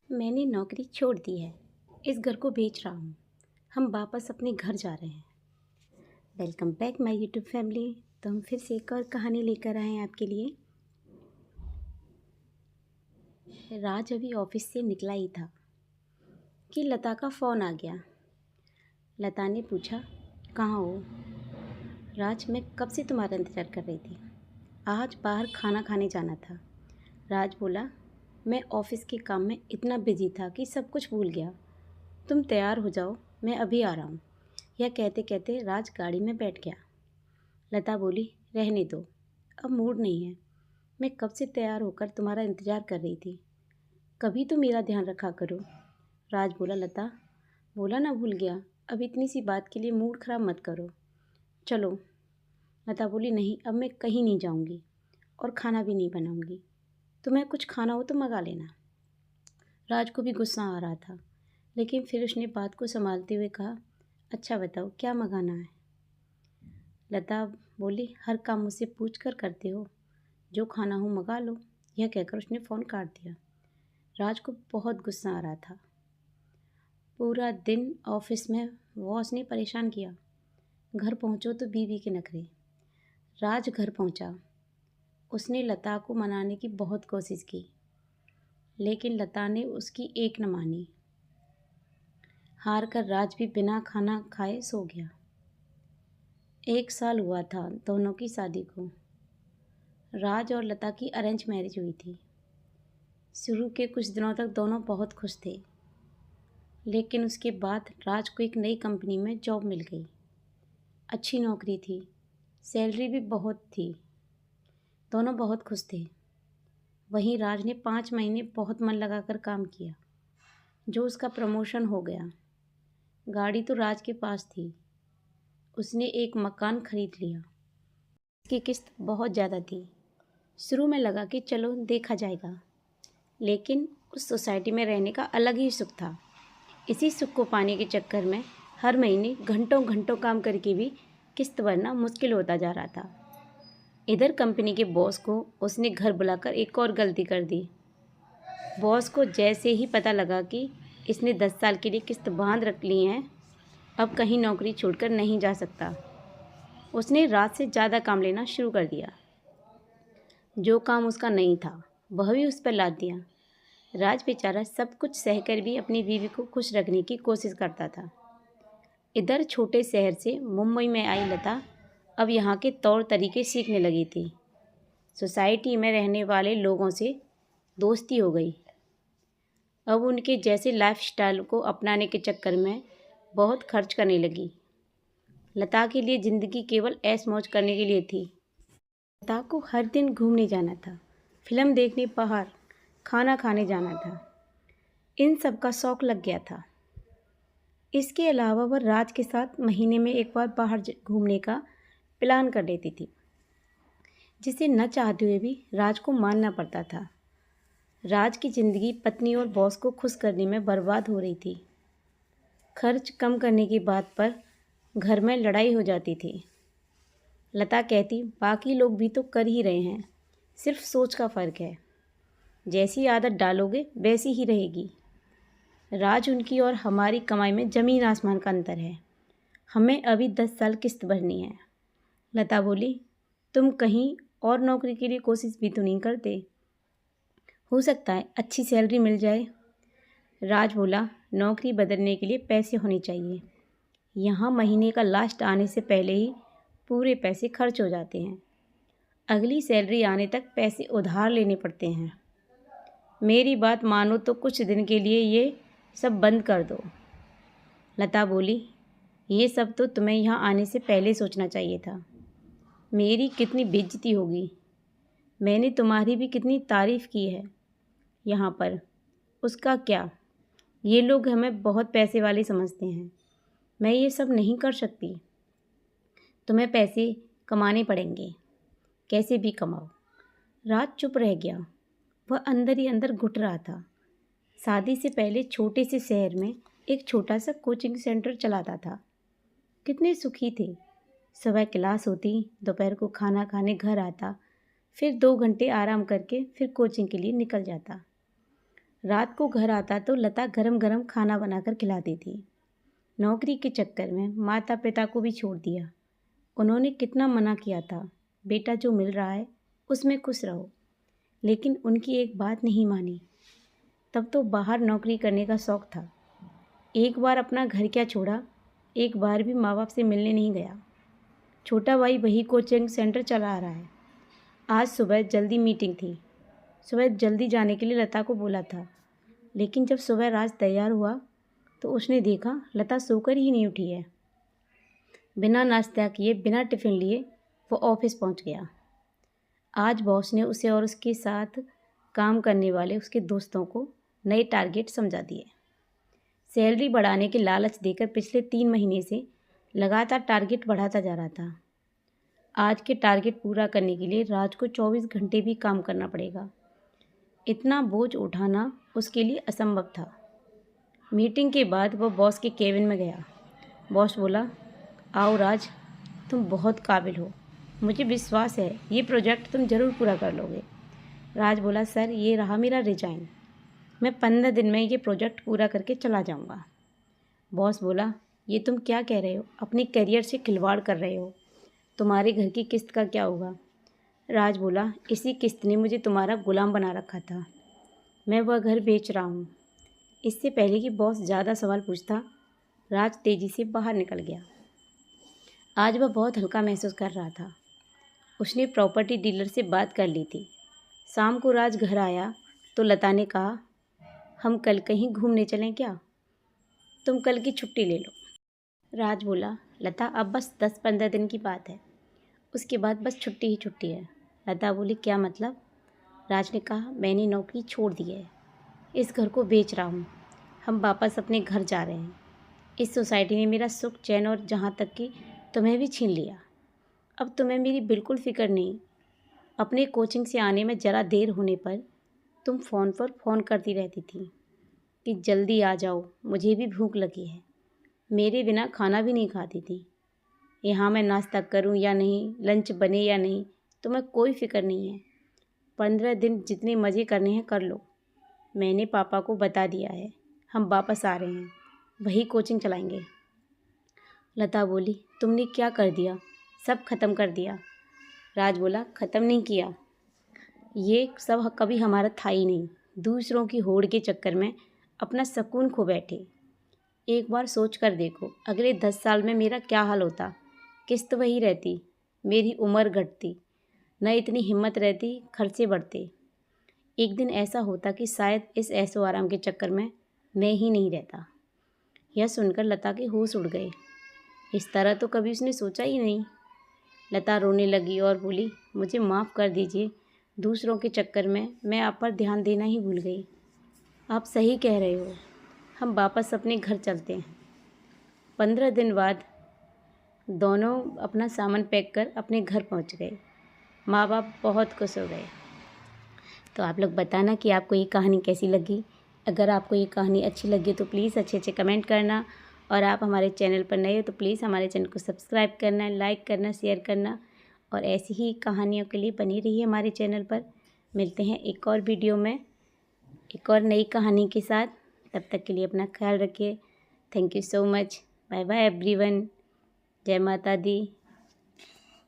मैंने नौकरी छोड़ दी है। इस घर को बेच रहा हूँ। हम वापस अपने घर जा रहे हैं। Welcome back my YouTube family. तो हम फिर से एक और कहानी लेकर आए हैं आपके लिए। राज अभी ऑफिस से निकला ही था कि लता का फ़ोन आ गया। लता ने पूछा, कहाँ हो? राज, मैं कब से तुम्हारा इंतज़ार कर रही थी। आज बाहर खाना खाने जाना था। राज बोला, मैं ऑफिस के काम में इतना बिजी था कि सब कुछ भूल गया। तुम तैयार हो जाओ, मैं अभी आ रहा हूँ। यह कहते कहते राज गाड़ी में बैठ गया। लता बोली, रहने दो, अब मूड नहीं है। मैं कब से तैयार होकर तुम्हारा इंतज़ार कर रही थी। कभी तो मेरा ध्यान रखा करो। राज बोला, लता बोला ना भूल गया। अब इतनी सी बात के लिए मूड ख़राब मत करो। चलो। लता बोली, नहीं, अब मैं कहीं नहीं जाऊँगी और खाना भी नहीं बनाऊँगी। तुम्हें कुछ खाना हो तो मंगा लेना। राज को भी गुस्सा आ रहा था, लेकिन फिर उसने बात को संभालते हुए कहा, अच्छा बताओ क्या मंगाना है। लता बोली, हर काम मुझसे पूछ कर करते हो। जो खाना हो मंगा लो। यह कहकर उसने फ़ोन काट दिया। राज को बहुत गुस्सा आ रहा था। पूरा दिन ऑफिस में बॉस ने परेशान किया। घर पहुंचो तो बीवी के नखरे। राज घर पहुंचा। उसने लता को मनाने की बहुत कोशिश की, लेकिन लता ने उसकी एक न मानी। हार कर राज भी बिना खाना खाए सो गया। 1 साल हुआ था दोनों की शादी को। राज और लता की अरेंज मैरिज हुई थी। शुरू के कुछ दिनों तक दोनों बहुत खुश थे, लेकिन उसके बाद राज को एक नई कंपनी में जॉब मिल गई। अच्छी नौकरी थी, सैलरी भी बहुत थी। दोनों बहुत खुश थे। वहीं राज ने 5 महीने बहुत मन लगाकर काम किया, जो उसका प्रमोशन हो गया। गाड़ी तो राज के पास थी। उसने एक मकान खरीद लिया। उसकी किस्त बहुत ज़्यादा थी। शुरू में लगा कि चलो देखा जाएगा, लेकिन उस सोसाइटी में रहने का अलग ही सुख था। इसी सुख को पाने के चक्कर में हर महीने घंटों घंटों काम करके भी किस्त भरना मुश्किल होता जा रहा था। इधर कंपनी के बॉस को उसने घर बुलाकर एक और गलती कर दी। बॉस को जैसे ही पता लगा कि इसने 10 साल के लिए किस्त बांध रख ली है, अब कहीं नौकरी छोड़कर नहीं जा सकता, उसने रात से ज़्यादा काम लेना शुरू कर दिया। जो काम उसका नहीं था वह भी उस पर लाद दिया। राज बेचारा सब कुछ सहकर भी अपनी बीवी को खुश रखने की कोशिश करता था। इधर छोटे शहर से मुंबई में आई लता अब यहाँ के तौर तरीके सीखने लगी थी। सोसाइटी में रहने वाले लोगों से दोस्ती हो गई। अब उनके जैसे लाइफस्टाइल को अपनाने के चक्कर में बहुत खर्च करने लगी। लता के लिए ज़िंदगी केवल ऐश मौज करने के लिए थी। लता को हर दिन घूमने जाना था, फिल्म देखने बाहर, खाना खाने जाना था। इन सब का शौक़ लग गया था। इसके अलावा वह राज के साथ महीने में एक बार बाहर घूमने का प्लान कर लेती थी, जिसे न चाहते हुए भी राज को मानना पड़ता था। राज की ज़िंदगी पत्नी और बॉस को खुश करने में बर्बाद हो रही थी। खर्च कम करने की बात पर घर में लड़ाई हो जाती थी। लता कहती, बाकी लोग भी तो कर ही रहे हैं, सिर्फ सोच का फ़र्क है। जैसी आदत डालोगे वैसी ही रहेगी। राज, उनकी और हमारी कमाई में ज़मीन आसमान का अंतर है। हमें अभी 10 साल किस्त भरनी है। लता बोली, तुम कहीं और नौकरी के लिए कोशिश भी तो नहीं करते? हो सकता है अच्छी सैलरी मिल जाए। राज बोला, नौकरी बदलने के लिए पैसे होने चाहिए। यहाँ महीने का लास्ट आने से पहले ही पूरे पैसे खर्च हो जाते हैं। अगली सैलरी आने तक पैसे उधार लेने पड़ते हैं। मेरी बात मानो तो कुछ दिन के लिए ये सब बंद कर दो। लता बोली, ये सब तो तुम्हें यहाँ आने से पहले सोचना चाहिए था। मेरी कितनी बेइज्जती होगी। मैंने तुम्हारी भी कितनी तारीफ़ की है यहाँ पर। उसका क्या, ये लोग हमें बहुत पैसे वाले समझते हैं। मैं ये सब नहीं कर सकती। तुम्हें पैसे कमाने पड़ेंगे, कैसे भी कमाओ। राज चुप रह गया। वह अंदर ही अंदर घुट रहा था। शादी से पहले छोटे से शहर में एक छोटा सा कोचिंग सेंटर चलाता था। कितने सुखी थे। सुबह क्लास होती, दोपहर को खाना खाने घर आता, फिर 2 घंटे आराम करके फिर कोचिंग के लिए निकल जाता। रात को घर आता तो लता गरम गरम खाना बनाकर खिलाती थी। नौकरी के चक्कर में माता पिता को भी छोड़ दिया। उन्होंने कितना मना किया था, बेटा जो मिल रहा है उसमें खुश रहो, लेकिन उनकी एक बात नहीं मानी। तब तो बाहर नौकरी करने का शौक़ था। एक बार अपना घर क्या छोड़ा, एक बार भी माँ बाप से मिलने नहीं गया। छोटा भाई वही कोचिंग सेंटर चला रहा है। आज सुबह जल्दी मीटिंग थी। सुबह जल्दी जाने के लिए लता को बोला था, लेकिन जब सुबह राज तैयार हुआ तो उसने देखा लता सोकर ही नहीं उठी है। बिना नाश्ता किए, बिना टिफ़िन लिए वो ऑफिस पहुंच गया। आज बॉस ने उसे और उसके साथ काम करने वाले उसके दोस्तों को नए टारगेट समझा दिए। सैलरी बढ़ाने के लालच देकर पिछले 3 महीने से लगातार टारगेट बढ़ाता जा रहा था। आज के टारगेट पूरा करने के लिए राज को 24 घंटे भी काम करना पड़ेगा। इतना बोझ उठाना उसके लिए असंभव था। मीटिंग के बाद वह बॉस के केबिन में गया। बॉस बोला, आओ राज, तुम बहुत काबिल हो, मुझे विश्वास है ये प्रोजेक्ट तुम ज़रूर पूरा कर लोगे। राज बोला, सर ये रहा मेरा रिजाइन, मैं 15 दिन में ये प्रोजेक्ट पूरा करके चला जाऊंगा। बॉस बोला, ये तुम क्या कह रहे हो, अपने करियर से खिलवाड़ कर रहे हो, तुम्हारे घर की किस्त का क्या होगा। राज बोला, इसी किस्त ने मुझे तुम्हारा गुलाम बना रखा था, मैं वह घर बेच रहा हूँ। इससे पहले कि बॉस ज़्यादा सवाल पूछता, राज तेज़ी से बाहर निकल गया। आज वह बहुत हल्का महसूस कर रहा था। उसने प्रॉपर्टी डीलर से बात कर ली थी। शाम को राज घर आया तो लता ने कहा, हम कल कहीं घूमने चलें क्या, तुम कल की छुट्टी ले लो। राज बोला, लता अब बस 10-15 दिन की बात है, उसके बाद बस छुट्टी ही छुट्टी है। लता बोली, क्या मतलब। राज ने कहा, मैंने नौकरी छोड़ दी है, इस घर को बेच रहा हूँ, हम वापस अपने घर जा रहे हैं। इस सोसाइटी ने मेरा सुख चैन और जहाँ तक कि तुम्हें भी छीन लिया। अब तुम्हें मेरी बिल्कुल फ़िक्र नहीं। अपने कोचिंग से आने में ज़रा देर होने पर तुम फ़ोन पर फ़ोन करती रहती थी कि जल्दी आ जाओ, मुझे भी भूख लगी है। मेरे बिना खाना भी नहीं खाती थी। यहाँ मैं नाश्ता करूँ या नहीं, लंच बने या नहीं, तुम्हें कोई फ़िक्र नहीं है। 15 दिन जितने मज़े करने हैं कर लो। मैंने पापा को बता दिया है, हम वापस आ रहे हैं, वही कोचिंग चलाएंगे। लता बोली, तुमने क्या कर दिया, सब ख़त्म कर दिया। राज बोला, ख़त्म नहीं किया, ये सब कभी हमारा था ही नहीं। दूसरों की होड़ के चक्कर में अपना सुकून खो बैठे। एक बार सोच कर देखो, अगले 10 साल में मेरा क्या हाल होता। किस्त वही रहती, मेरी उम्र घटती, न इतनी हिम्मत रहती, खर्चे बढ़ते। एक दिन ऐसा होता कि शायद इस ऐशो आराम के चक्कर में मैं ही नहीं रहता। यह सुनकर लता के होश उड़ गए। इस तरह तो कभी उसने सोचा ही नहीं। लता रोने लगी और बोली, मुझे माफ़ कर दीजिए, दूसरों के चक्कर में मैं आप पर ध्यान देना ही भूल गई। आप सही कह रहे हो, हम वापस अपने घर चलते हैं। 15 दिन बाद दोनों अपना सामान पैक कर अपने घर पहुंच गए। माँ बाप बहुत खुश हो गए। तो आप लोग बताना कि आपको ये कहानी कैसी लगी। अगर आपको ये कहानी अच्छी लगी तो प्लीज़ अच्छे कमेंट करना, और आप हमारे चैनल पर नए हो तो प्लीज़ हमारे चैनल को सब्सक्राइब करना, लाइक करना, शेयर करना, और ऐसी ही कहानियों के लिए बनी रहिए हमारे चैनल पर। मिलते हैं एक और वीडियो में एक और नई कहानी के साथ। तब तक के लिए अपना ख्याल रखिए। Thank you so much. Bye bye everyone. जय माता दी।